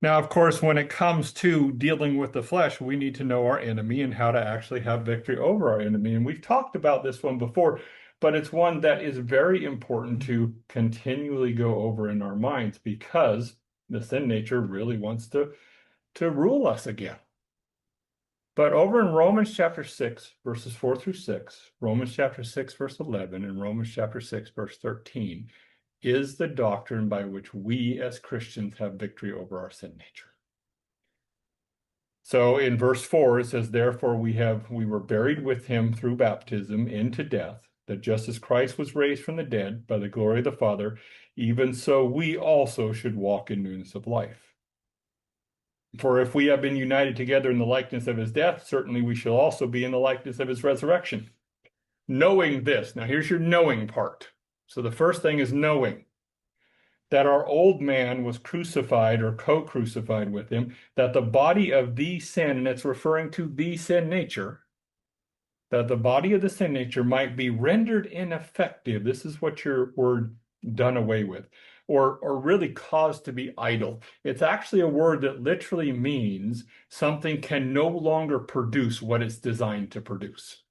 Now, of course, when it comes to dealing with the flesh, we need to know our enemy and how to actually have victory over our enemy. And we've talked about this one before, but it's one that is very important to continually go over in our minds because the sin nature really wants to rule us again. But over in Romans chapter 6, verses 4 through 6, Romans chapter 6, verse 11, and Romans chapter 6, verse 13, is the doctrine by which we as Christians have victory over our sin nature. So in verse 4, it says, therefore we were buried with him through baptism into death, that just as Christ was raised from the dead by the glory of the Father, even so we also should walk in newness of life. For if we have been united together in the likeness of his death, certainly we shall also be in the likeness of his resurrection. Knowing this, now here's your knowing part. So the first thing is knowing that our old man was crucified or co-crucified with him, that the body of the sin, and it's referring to the sin nature, that the body of the sin nature might be rendered ineffective. This is what your word done away with, or really caused to be idle. It's actually a word that literally means something can no longer produce what it's designed to produce.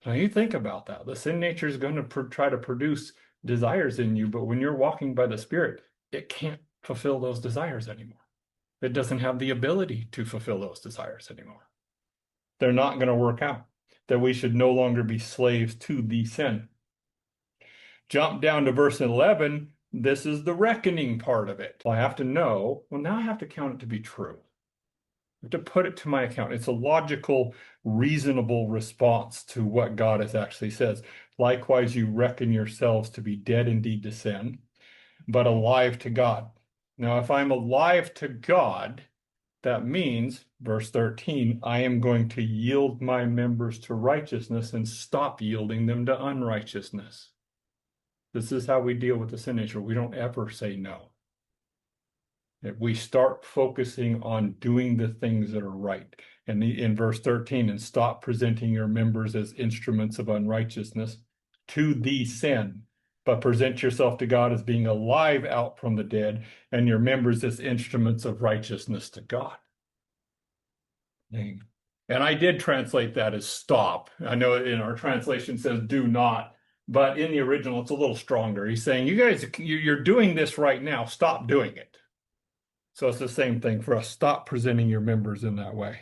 Now you think about that. The sin nature is going to try to produce desires in you, but when you're walking by the Spirit, it can't fulfill those desires anymore. It doesn't have the ability to fulfill those desires anymore. They're not going to work out. That we should no longer be slaves to the sin. Jump down to verse 11. This is the reckoning part of it. I have to know, well, now I have to count it to be true. I have to put it to my account. It's a logical, reasonable response to what God has actually says. Likewise, you reckon yourselves to be dead indeed to sin, but alive to God. Now, if I'm alive to God, that means, verse 13, I am going to yield my members to righteousness and stop yielding them to unrighteousness. This is how we deal with the sin nature. We don't ever say no. If we start focusing on doing the things that are right, and in verse 13, and stop presenting your members as instruments of unrighteousness to the sin, but present yourself to God as being alive out from the dead, and your members as instruments of righteousness to God. And I did translate that as stop. I know in our translation it says do not, but in the original it's a little stronger. He's saying, you guys, you're doing this right now. Stop doing it. So it's the same thing for us. Stop presenting your members in that way.